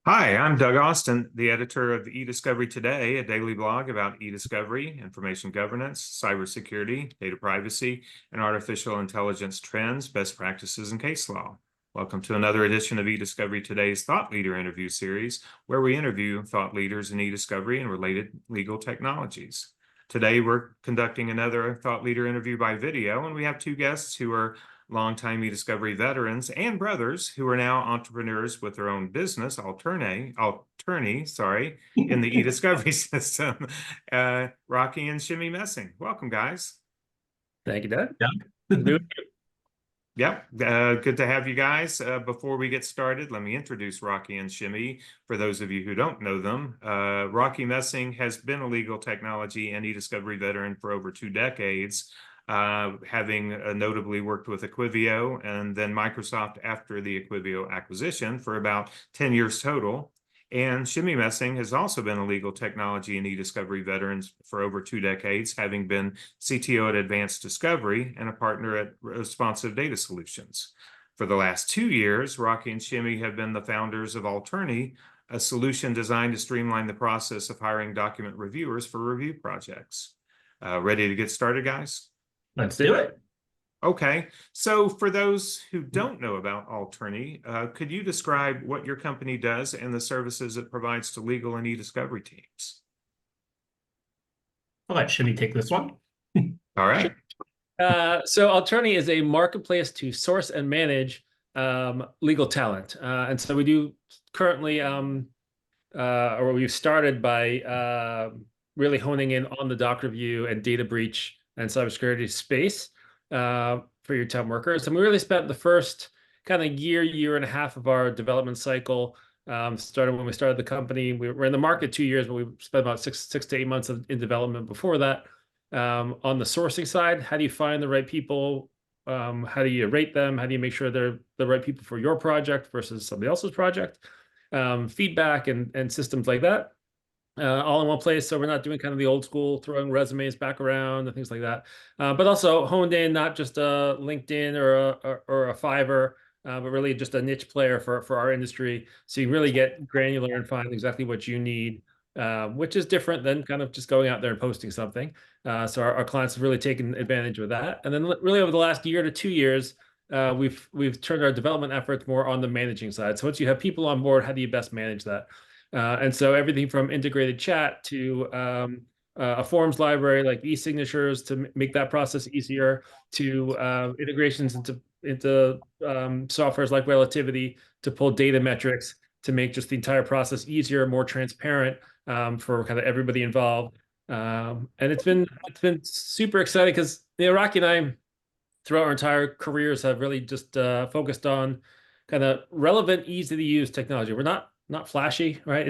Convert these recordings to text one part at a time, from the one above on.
Hi, I'm Doug Austin, the editor of eDiscovery Today, a daily blog about eDiscovery, information governance, cybersecurity, data privacy, and artificial intelligence trends, best practices, and case law. Welcome to another edition of eDiscovery Today's Thought Leader interview series, where we interview thought leaders in eDiscovery and related legal technologies. Today, we're conducting another thought leader interview by video, and we have two guests who are longtime eDiscovery veterans and brothers who are now entrepreneurs with their own business, ALTorney, sorry, in the eDiscovery system. Rachi and Shimmy Messing. Welcome, guys. Thank you, Doug. Yeah. Yep, good to have you guys. Before we get started, let me introduce Rachi and Shimmy. For those of you who don't know them, Rachi Messing has been a legal technology and eDiscovery veteran for over 2 decades, having notably worked with Equivio and then Microsoft after the Equivio acquisition for about 10 years total. And Shimmy Messing has also been a legal technology and eDiscovery veteran for over 2 decades, having been CTO at Advanced Discovery and a partner at Responsive Data Solutions. For the last 2 years, Rachi and Shimmy have been the founders of ALTorney, a solution designed to streamline the process of hiring document reviewers for review projects. Ready to get started, guys? Let's do it. Okay, so for those who don't know about ALTorney, could you describe what your company does and the services it provides to legal and eDiscovery teams? I'll let Shimmy take this one. All right. So ALTorney is a marketplace to source and manage legal talent. And so we do currently, or we've started by really honing in on the doc review and data breach and cybersecurity space for your temp workers. And we really spent the first kind of year and a half of our development cycle. Started when we started the company. We were in the market 2 years, but we spent about six to 8 months in development before that. On the sourcing side, how do you find the right people? How do you rate them? How do you make sure they're the right people for your project versus somebody else's project? Feedback and systems like that. All in one place, so we're not doing kind of the old school throwing resumes back around and things like that, but also honed in not just a LinkedIn or a Fiverr, but really just a niche player for our industry, so you really get granular and find exactly what you need, which is different than kind of just going out there and posting something. So our clients have really taken advantage of that, and then really over the last year to 2 years, we've turned our development efforts more on the managing side. So once you have people on board, how do you best manage that? And so everything from integrated chat to a forms library like e-signatures to make that process easier, to integrations into softwares like Relativity to pull data metrics to make just the entire process easier, more transparent for kind of everybody involved. And it's been super exciting because Rachi and I, throughout our entire careers, have really just focused on kind of relevant, easy to use technology. We're not flashy, right?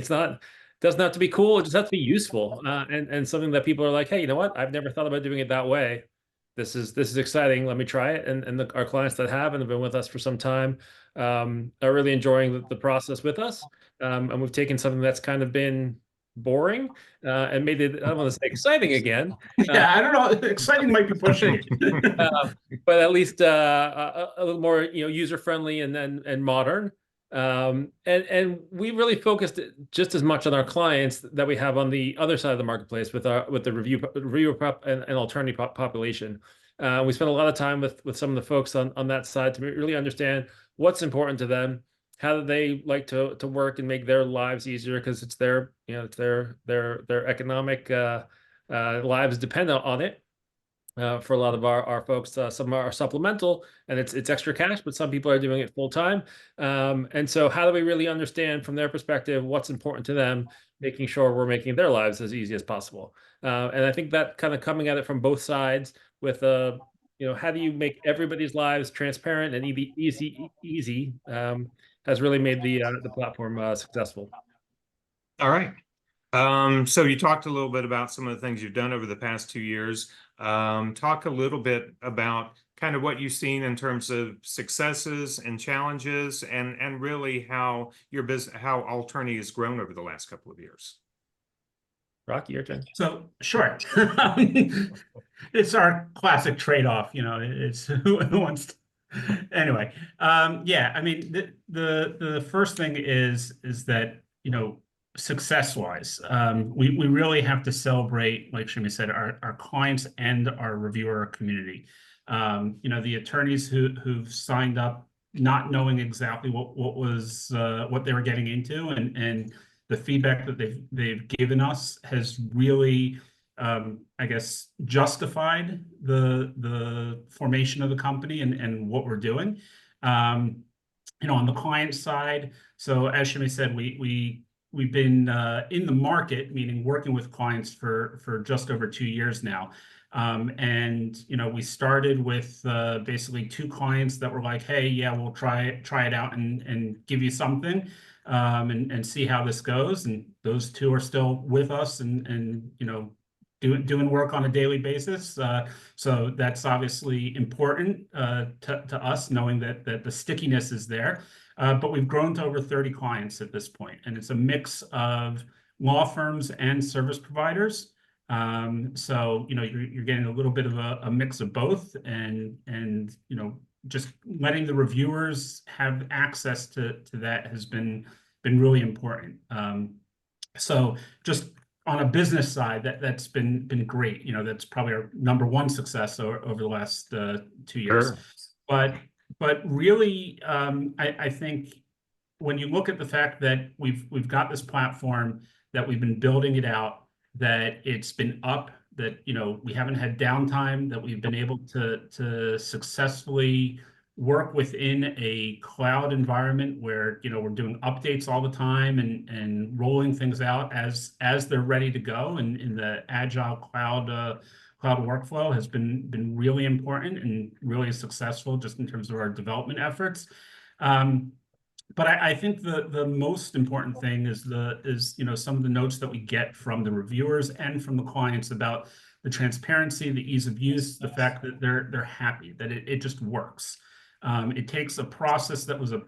Doesn't have to be cool. It just has to be useful, and something that people are like, hey, you know what? I've never thought about doing it that way. This is exciting. Let me try it. And our clients that have and have been with us for some time are really enjoying the process with us. And we've taken something that's kind of been boring and made it, I don't want to say exciting again. Yeah, I don't know. Exciting might be pushing it. But at least a little more, user friendly and modern. And we really focused just as much on our clients that we have on the other side of the marketplace with the reviewer and ALTorney population. We spent a lot of time with some of the folks on that side to really understand what's important to them, how do they like to work and make their lives easier, because it's their economic lives depend on it. For a lot of our folks, some are supplemental and it's extra cash, but some people are doing it full time. And so how do we really understand from their perspective what's important to them, making sure we're making their lives as easy as possible. And I think that kind of coming at it from both sides with, how do you make everybody's lives transparent and easy has really made the platform successful. All right. So you talked a little bit about some of the things you've done over the past 2 years. Talk a little bit about kind of what you've seen in terms of successes and challenges, and really how your business, how ALTorney has grown over the last couple of years. Rachi, your turn. So sure. It's our classic trade-off, it's who wants to... Anyway, yeah, I mean, the first thing is that success-wise, we really have to celebrate, like Shimmy said, our clients and our reviewer community. The attorneys who've signed up not knowing exactly what they were getting into, and the feedback that they've given us has really, I guess, justified the formation of the company and what we're doing. On the client side, so as Shimmy said, we've been in the market, meaning working with clients for just over 2 years now. We started with basically 2 clients that were like, hey, yeah, we'll try it out and give you something, and see how this goes. And those 2 are still with us and doing work on a daily basis. So that's obviously important to us, knowing that the stickiness is there. But we've grown to over 30 clients at this point, and it's a mix of law firms and service providers. So you're getting a little bit of a mix of both, and just letting the reviewers have access to that has been really important. So just on a business side, that's been great. That's probably our #1 success over the last 2 years. Sure. But really, I think when you look at the fact that we've got this platform, that we've been building it out, that it's been up, that we haven't had downtime, that we've been able to successfully work within a cloud environment where we're doing updates all the time and rolling things out as they're ready to go, and in the agile cloud workflow has been really important and really successful just in terms of our development efforts. But I think the most important thing is some of the notes that we get from the reviewers and from the clients about the transparency, the ease of use, the fact that they're happy, that it just works. It takes a process that was a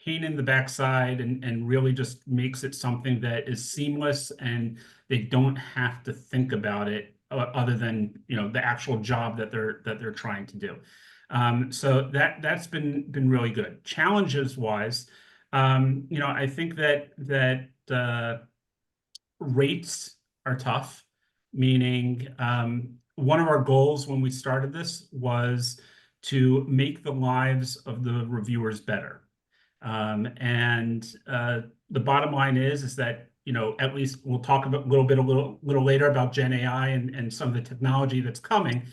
pain in the backside and really just makes it something that is seamless, and they don't have to think about it other than the actual job that they're trying to do. So that's been really good. Challenges wise, I think that rates are tough, meaning one of our goals when we started this was to make the lives of the reviewers better. The bottom line is that at least we'll talk about a little later about Gen AI and some of the technology that's coming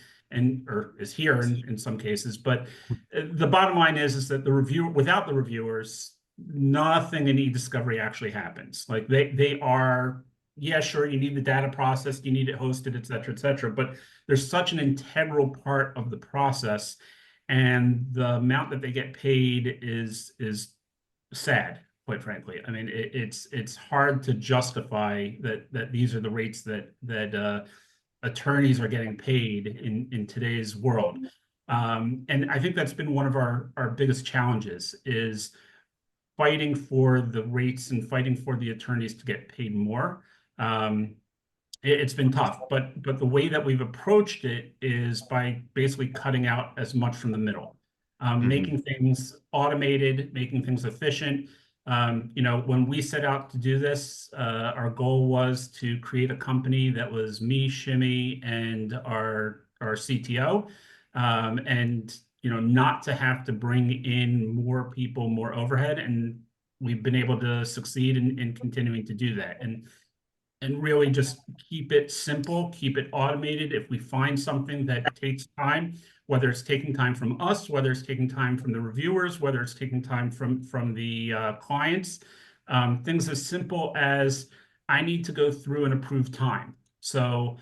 or is here in some cases. But the bottom line is that without the reviewers, nothing in eDiscovery actually happens. Like they are, yeah, sure, you need the data processed, you need it hosted, et cetera, but there's such an integral part of the process, and the amount that they get paid is sad, quite frankly. I mean, it's hard to justify that these are the rates that attorneys are getting paid in today's world. And I think that's been one of our biggest challenges, is fighting for the rates and fighting for the attorneys to get paid more. It's been tough, but the way that we've approached it is by basically cutting out as much from the middle, making things automated, making things efficient. When we set out to do this, our goal was to create a company that was me, Shimmy, and our CTO, and not to have to bring in more people, more overhead. And we've been able to succeed in continuing to do that, and really just keep it simple, keep it automated. If we find something that takes time, whether it's taking time from us, whether it's taking time from the reviewers, whether it's taking time from the clients, things as simple as I need to go through and approve time. So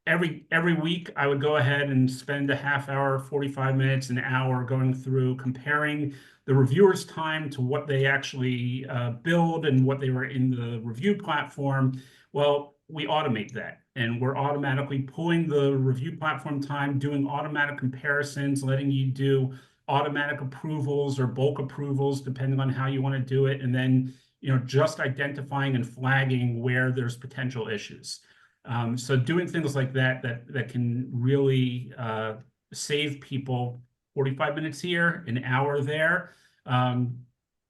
every week I would go ahead and spend a half hour, 45 minutes, an hour going through comparing the reviewer's time to what they actually build and what they were in the review platform. Well, we automate that, and we're automatically pulling the review platform time, doing automatic comparisons, letting you do automatic approvals or bulk approvals, depending on how you want to do it. And then, just identifying and flagging where there's potential issues. So doing things like that can really save people 45 minutes here, an hour there.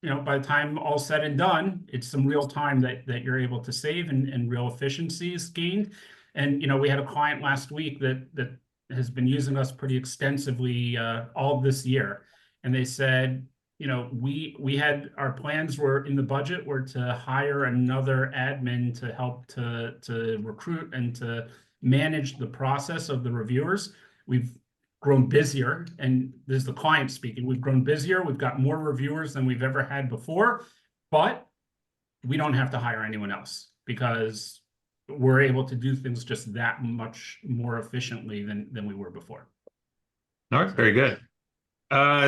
by the time all said and done, it's some real time that you're able to save and real efficiencies gained. And, we had a client last week that has been using us pretty extensively all this year. And they said, we had our plans were in the budget were to hire another admin to help to recruit and to manage the process of the reviewers. We've grown busier, and this is the client speaking. We've grown busier. We've got more reviewers than we've ever had before, but we don't have to hire anyone else because we're able to do things just that much more efficiently than we were before. All right, very good.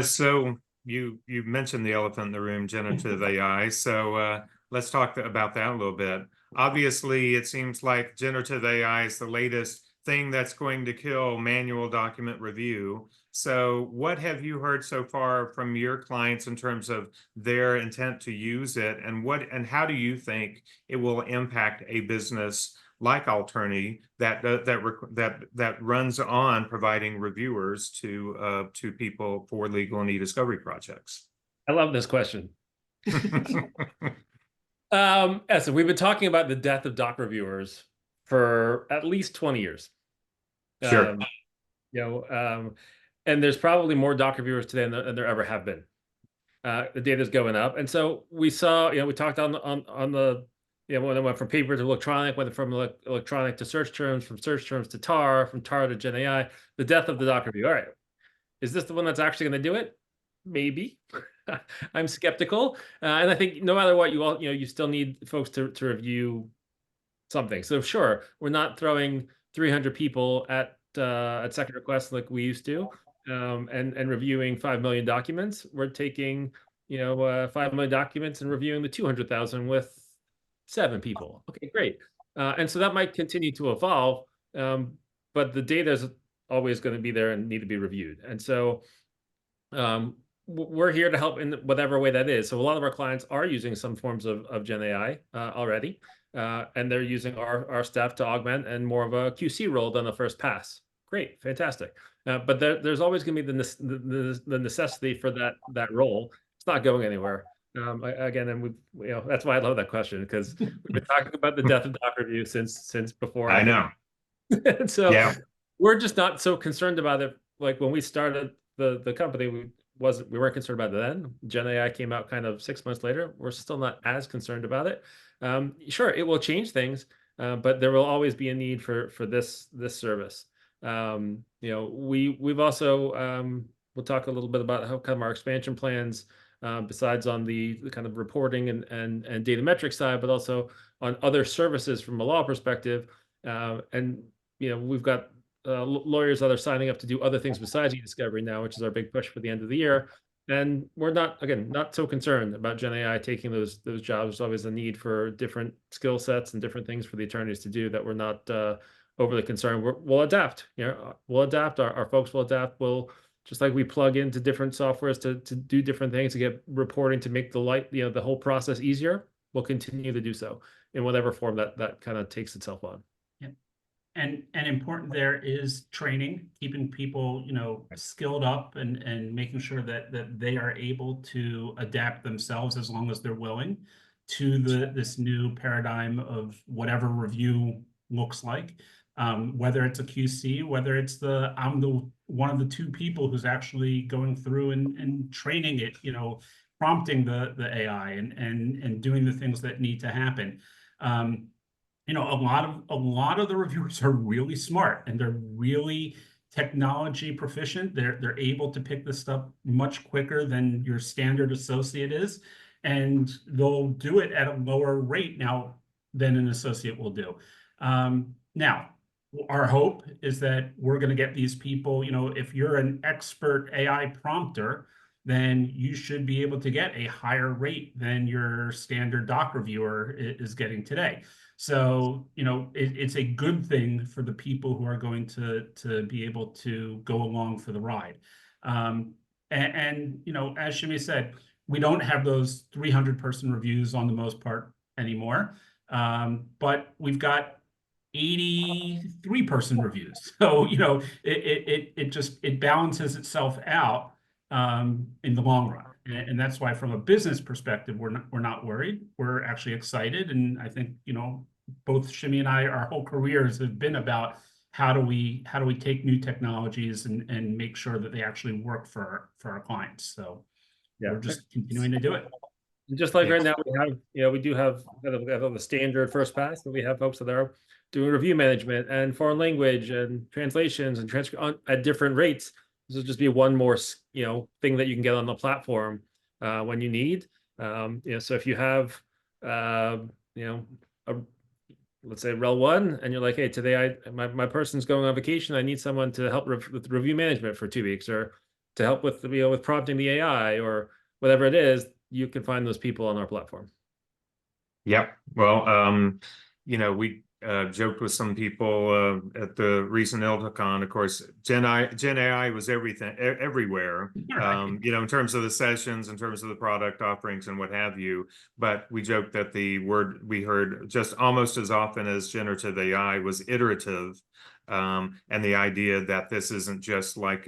So you mentioned the elephant in the room, generative AI. So let's talk about that a little bit. Obviously, it seems like generative AI is the latest thing that's going to kill manual document review. So what have you heard so far from your clients in terms of their intent to use it, and how do you think it will impact a business like ALTorney that runs on providing reviewers to people for legal and eDiscovery projects? I love this question. So we've been talking about the death of doc reviewers for at least 20 years. Sure. And there's probably more doc reviewers today than there ever have been. The data's going up. And so we saw, we talked on the, when it went from paper to electronic, went from electronic to search terms, from search terms to TAR, from TAR to Gen AI, the death of the doc review. All right. Is this the one that's actually going to do it? Maybe. I'm skeptical. And I think no matter what, you still need folks to review something. So sure, we're not throwing 300 people at second request like we used to, and reviewing 5 million documents. We're taking 5 million documents and reviewing the 200,000 with 7 people. Okay, great. And so that might continue to evolve, but the data is always going to be there and need to be reviewed. And so we're here to help in whatever way that is. So a lot of our clients are using some forms of Gen AI already, and they're using our staff to augment and more of a QC role than the first pass. Great, fantastic. But there's always going to be the necessity for that role. It's not going anywhere. Again, and that's why I love that question, because we've been talking about the death of doc review since before. I know. So yeah. We're just not so concerned about it. Like when we started the company, we weren't concerned about it then. Gen AI came out kind of 6 months later. We're still not as concerned about it. Sure, it will change things, but there will always be a need for this service. We've also we'll talk a little bit about how come our expansion plans, besides on the kind of reporting and data metric side, but also on other services from a law perspective. And we've got lawyers that are signing up to do other things besides eDiscovery now, which is our big push for the end of the year. And we're not so concerned about Gen AI taking those jobs. There's always a need for different skill sets and different things for the attorneys to do that we're not overly concerned. We'll adapt. We'll adapt. Our folks will adapt. We'll, just like we plug into different softwares to do different things, to get reporting, to make the whole process easier. We'll continue to do so in whatever form that kind of takes itself on. And important there is training, keeping people, skilled up and making sure that they are able to adapt themselves as long as they're willing to this new paradigm of whatever review looks like. Whether it's a QC, whether it's I'm one of the 2 people who's actually going through and training it, prompting the AI and doing the things that need to happen. A lot of the reviewers are really smart and they're really technology proficient. They're able to pick this stuff much quicker than your standard associate is, and they'll do it at a lower rate now than an associate will do. Now, our hope is that we're going to get these people, if you're an expert AI prompter, then you should be able to get a higher rate than your standard doc reviewer is getting today. So, it's a good thing for the people who are going to be able to go along for the ride. And as Shimmy said, we don't have those 300-person reviews on the most part anymore, but we've got 83-person reviews. So, it balances itself out in the long run. And that's why from a business perspective, we're not worried. We're actually excited. And I think, both Shimmy and I, our whole careers have been about how do we take new technologies and make sure that they actually work for our clients. So Yeah. we're just continuing to do it. Just like Yeah. right now, we do have the standard first pass, but we have folks that are doing review management and foreign language and translations and at different rates. This will just be one more, thing that you can get on the platform when you need. So if you have, let's say Rel 1, and you're like, hey, today my person's going on vacation. I need someone to help with review management for 2 weeks, or to help with with prompting the AI, or whatever it is. You can find those people on our platform. Yep. Well, we joked with some people at the recent ALTorney. Of course, Gen AI was everywhere. Right. In terms of the sessions, in terms of the product offerings and what have you. But we joked that the word we heard just almost as often as generative AI was iterative. And the idea that this isn't just like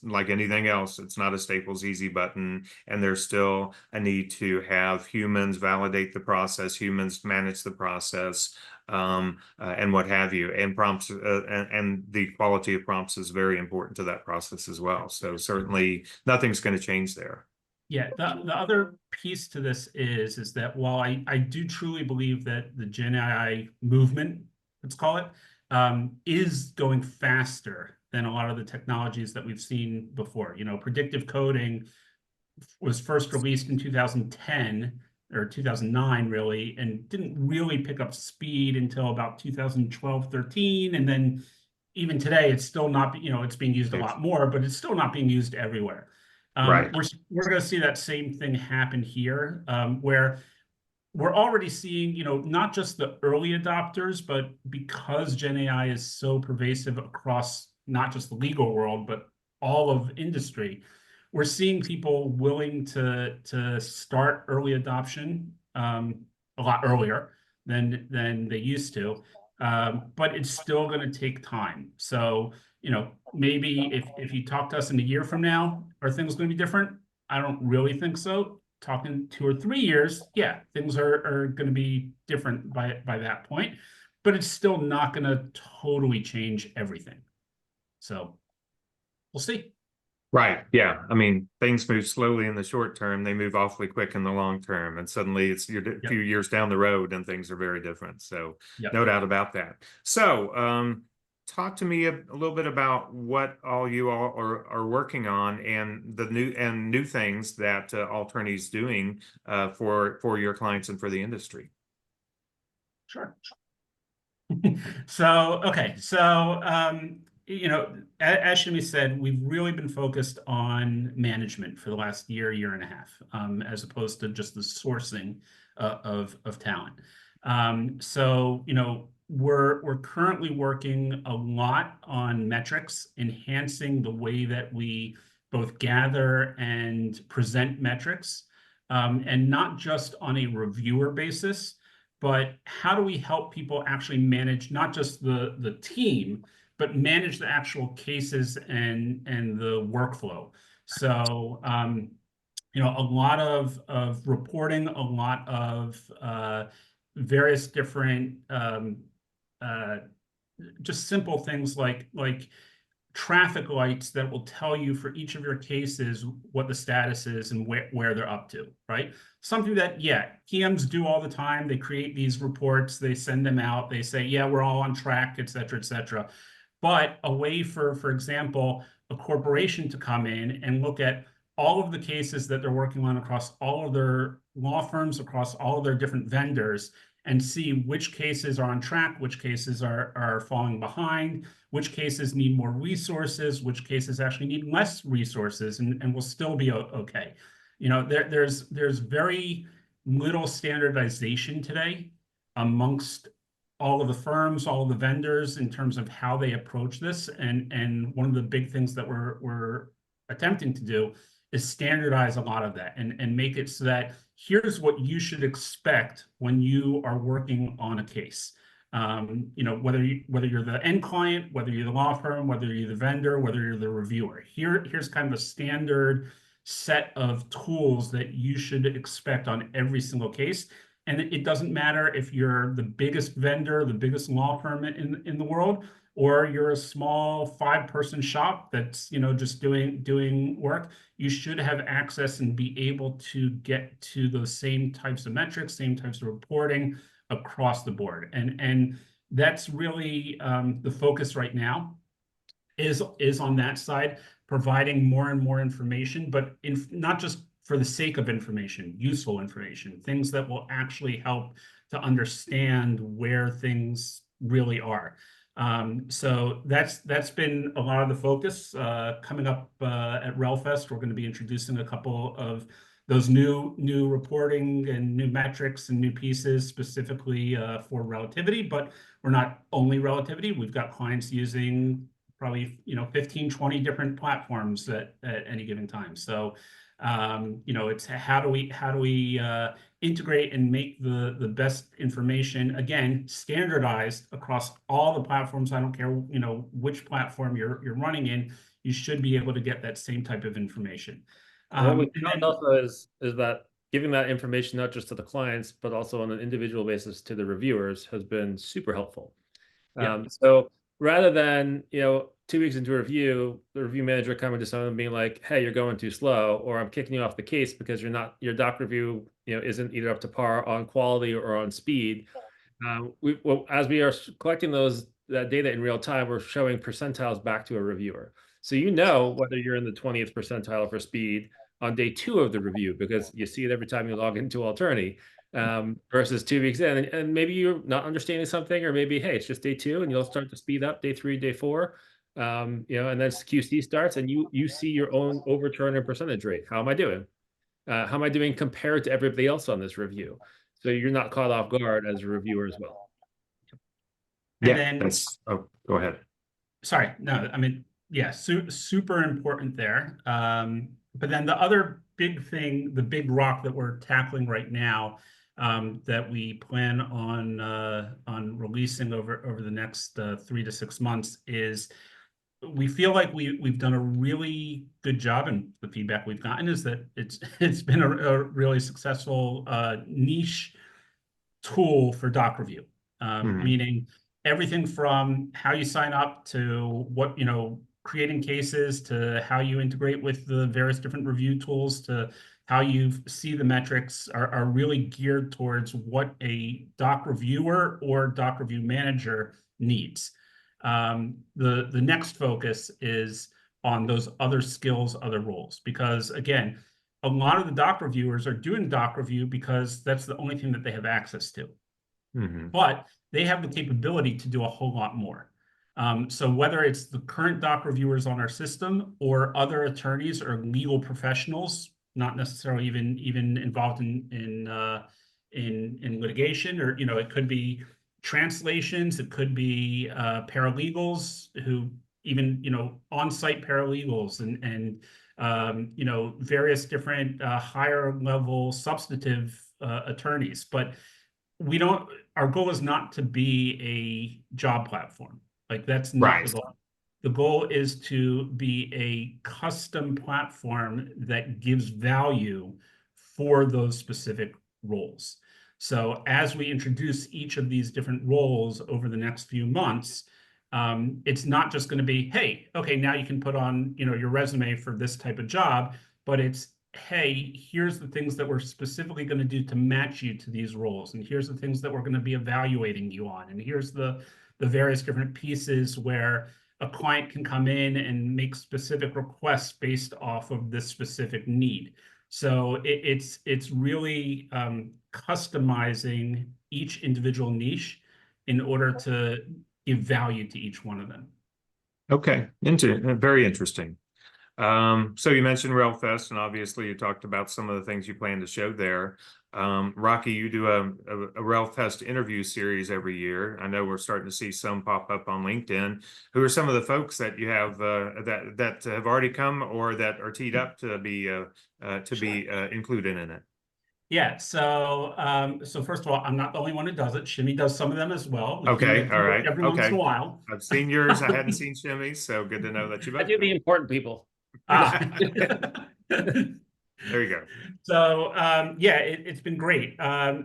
like anything else. It's not a Staples easy button, and there's still a need to have humans validate the process, humans manage the process, and what have you. And prompts and the quality of prompts is very important to that process as well. So certainly nothing's going to change there. Yeah, the other piece to this is that while I do truly believe that the Gen AI movement, let's call it, is going faster than a lot of the technologies that we've seen before. Predictive coding was first released in 2010 or 2009, really, and didn't really pick up speed until about 2012, 13. And then even today, it's still not, it's being used a lot more, but it's still not being used everywhere. Right. We're going to see that same thing happen here, where we're already seeing, not just the early adopters, but because Gen AI is so pervasive across not just the legal world, but all of industry, we're seeing people willing to start early adoption a lot earlier than they used to. But it's still going to take time. So, maybe if you talk to us in a year from now, are things going to be different? I don't really think so. Talking 2 or 3 years, yeah, things are going to be different by that point, but it's still not going to totally change everything. So we'll see. Right. Yeah. I mean, things move slowly in the short term. They move awfully quick in the long term. And suddenly you're a few years down the road and things are very different. So no doubt about that. So talk to me a little bit about what you all are working on, and the new things that ALTorney is doing for your clients and for the industry. Sure. So as Shimmy said, we've really been focused on management for the last year and a half, as opposed to just the sourcing of talent. We're currently working a lot on metrics, enhancing the way that we both gather and present metrics, and not just on a reviewer basis, but how do we help people actually manage not just the team, but manage the actual cases and the workflow. So, a lot of reporting, a lot of various different just simple things like traffic lights that will tell you for each of your cases what the status is and where they're up to, right? Something that, PMs do all the time. They create these reports, they send them out, they say, yeah, we're all on track, et cetera, et cetera. But a way for example, a corporation to come in and look at all of the cases that they're working on across all of their law firms, across all of their different vendors, and see which cases are on track, which cases are falling behind, which cases need more resources, which cases actually need less resources, and will still be okay. There's very little standardization today amongst all of the firms, all of the vendors in terms of how they approach this. And one of the big things that we're attempting to do is standardize a lot of that and make it so that here's what you should expect when you are working on a case. Whether you're the end client, whether you're the law firm, whether you're the vendor, whether you're the reviewer. Here's kind of a standard set of tools that you should expect on every single case. And it doesn't matter if you're the biggest vendor, the biggest law firm in the world, or you're a small 5-person shop that's, just doing work. You should have access and be able to get to those same types of metrics, same types of reporting across the board. And that's really the focus right now is on that side, providing more and more information, but not just for the sake of information, useful information, things that will actually help to understand where things really are. So that's been a lot of the focus. Coming up at RELFest, we're going to be introducing a couple of those new reporting and new metrics and new pieces specifically for relativity, but we're not only relativity. We've got clients using probably 15, 20 different platforms at any given time. So it's how do we integrate and make the best information, again, standardized across all the platforms. I don't care which platform you're running in, you should be able to get that same type of information. What we found also is that giving that information not just to the clients, but also on an individual basis to the reviewers has been super helpful. Yeah. So rather than 2 weeks into a review, the review manager coming to someone and being like, "Hey, you're going too slow," or "I'm kicking you off the case because your doc review isn't either up to par on quality or on speed." As we are collecting that data in real time, we're showing percentiles back to a reviewer. So whether you're in the 20th percentile for speed on day 2 of the review, because you see it every time you log into ALTorney, versus 2 weeks in, and maybe you're not understanding something, or maybe, hey, it's just day 2 and you'll start to speed up day 3, day 4, and then QC starts and you see your own overturn and percentage rate. How am I doing? How am I doing compared to everybody else on this review? So you're not caught off guard as a reviewer as well. Go ahead. Sorry, no, I mean, yeah, super important there. But then the other big thing, the big rock that we're tackling right now, that we plan on releasing over the next 3 to 6 months, is we feel like we've done a really good job, and the feedback we've gotten is that it's been a really successful niche tool for doc review, meaning everything from how you sign up to what creating cases, to how you integrate with the various different review tools, to how you see the metrics are really geared towards what a doc reviewer or doc review manager needs. The next focus is on those other skills, other roles, because again, a lot of the doc reviewers are doing doc review because that's the only thing that they have access to. But they have the capability to do a whole lot more. So whether it's the current doc reviewers on our system or other attorneys or legal professionals, not necessarily even involved in litigation, or it could be translations, it could be paralegals who even on-site paralegals and various different higher level substantive attorneys. But our goal is not to be a job platform. Like, that's not the goal. The goal is to be a custom platform that gives value for those specific roles. So as we introduce each of these different roles over the next few months, it's not just going to be, hey, okay, now you can put on your resume for this type of job, but it's, hey, here's the things that we're specifically going to do to match you to these roles, and here's the things that we're going to be evaluating you on, and here's the various different pieces where a client can come in and make specific requests based off of this specific need. So it's really customizing each individual niche in order to give value to each one of them. Okay, very interesting. So you mentioned RELFest, and obviously you talked about some of the things you plan to show there. Rocky, you do a RELFest interview series every year. I know we're starting to see some pop up on LinkedIn. Who are some of the folks that you have that have already come or that are teed up to be included in it? Yeah, so first of all, I'm not the only one who does it. Shimmy does some of them as well. Okay, all right. Every once in a while. I've seen yours. I hadn't seen Shimmy's, so good to know that you both. I do the important people. There you go. So yeah, it's been great.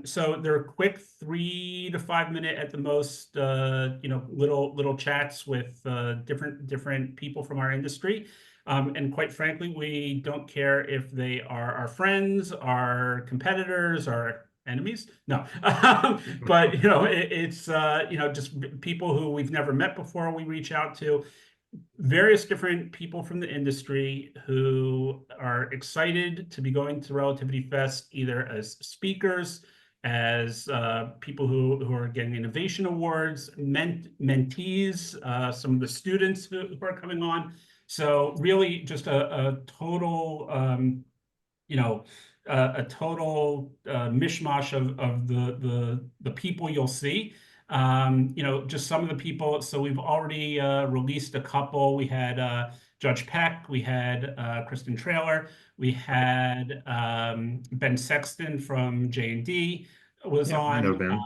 So they're quick 3 to 5 minute at the most, little chats with different people from our industry. And quite frankly, we don't care if they are our friends, our competitors, our enemies. No, but it's just people who we've never met before. We reach out to various different people from the industry who are excited to be going to Relativity Fest, either as speakers, as people who are getting innovation awards, mentees, some of the students who are coming on. So really just a total, a total mishmash of the people you'll see. Just some of the people. So we've already released a couple. We had Judge Peck, we had Kristen Trailer, we had Ben Sexton from J&D was Yeah, I know on. Ben.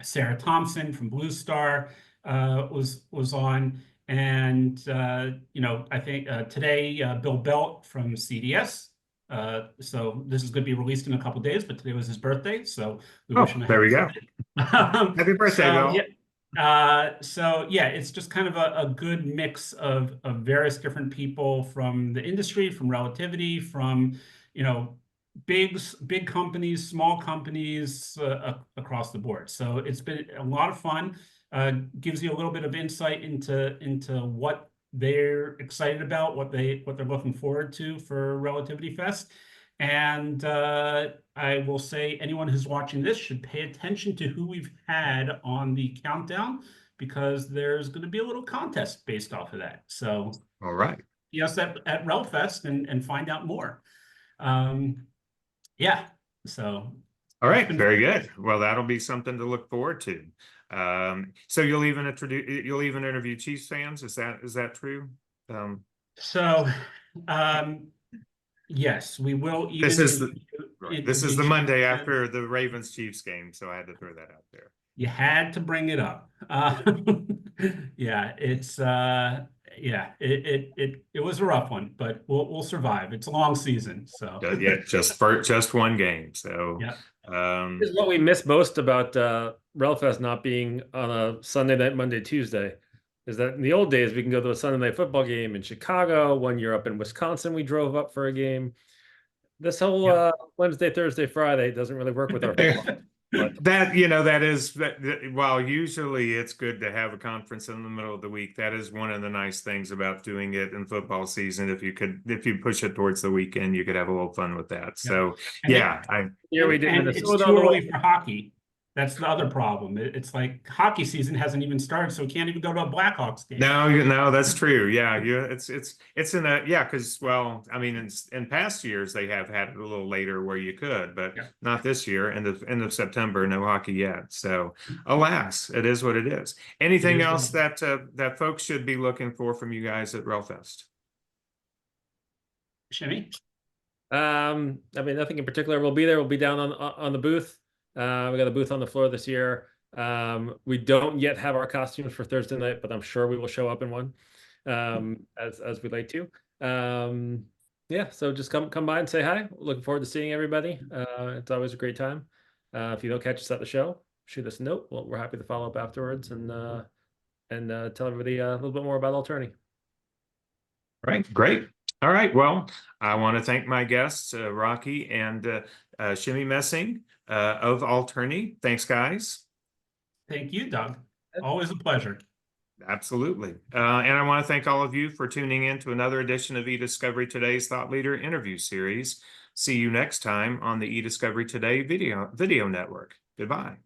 Sarah Thompson from Blue Star was on, and I think today Bill Belt from CDS. So this is going to be released in a couple days, but today was his birthday, so we wish him a There we happy go. birthday. Happy birthday, Bill. Yeah, it's just kind of a good mix of various different people from the industry, from Relativity, from big companies, small companies, across the board. So it's been a lot of fun. Gives you a little bit of insight into what they're excited about, what they're looking forward to for Relativity Fest. And I will say anyone who's watching this should pay attention to who we've had on the countdown, because there's going to be a little contest based off of that. So All right. yes, at RelFest and find out more. Yeah. So All right, very good. Well, that'll be something to look forward to. So you'll even interview Chiefs fans. Is that true? So yes, we will even This is the interview Monday Chiefs fans. after the Ravens Chiefs game, so I had to throw that out there. You had to bring it up. Yeah, it's it was a rough one, but we'll survive. It's a long season, so Yeah, just one game. So yeah. This is what we miss most about RelFest not being on a Sunday night, Monday, Tuesday, is that in the old days we can go to a Sunday night football game in Chicago. 1 year up in Wisconsin, we drove up for a game. This whole Wednesday, Thursday, Friday doesn't really work with our football. But while usually it's good to have a conference in the middle of the week, that is one of the nice things about doing it in football season. If you push it towards the weekend, you could have a little fun with that. So yeah, we did. And it's too early for hockey. That's the other problem. It's like hockey season hasn't even started, so we can't even go to a Blackhawks game. No, that's true. Yeah, it's in a because I mean in past years they have had it a little later where you could, but not this year. End of September, no hockey yet. So alas, it is what it is. Anything else that folks should be looking for from you guys at RelFest? Shimmy? I mean, nothing in particular. We'll be there. We'll be down on the booth. We got a booth on the floor this year. We don't yet have our costumes for Thursday night, but I'm sure we will show up in one as we'd like to. Yeah, so just come by and say hi. Looking forward to seeing everybody. It's always a great time. If you don't catch us at the show, shoot us a note. Well, we're happy to follow up afterwards and tell everybody a little bit more about ALTorney. Right, great. All right, well, I want to thank my guests, Rachi and Shimmy Messing of ALTorney. Thanks, guys. Thank you, Doug. Always a pleasure. Absolutely. And I want to thank all of you for tuning in to another edition of eDiscovery Today's Thought Leader interview series. See you next time on the eDiscovery Today video network. Goodbye.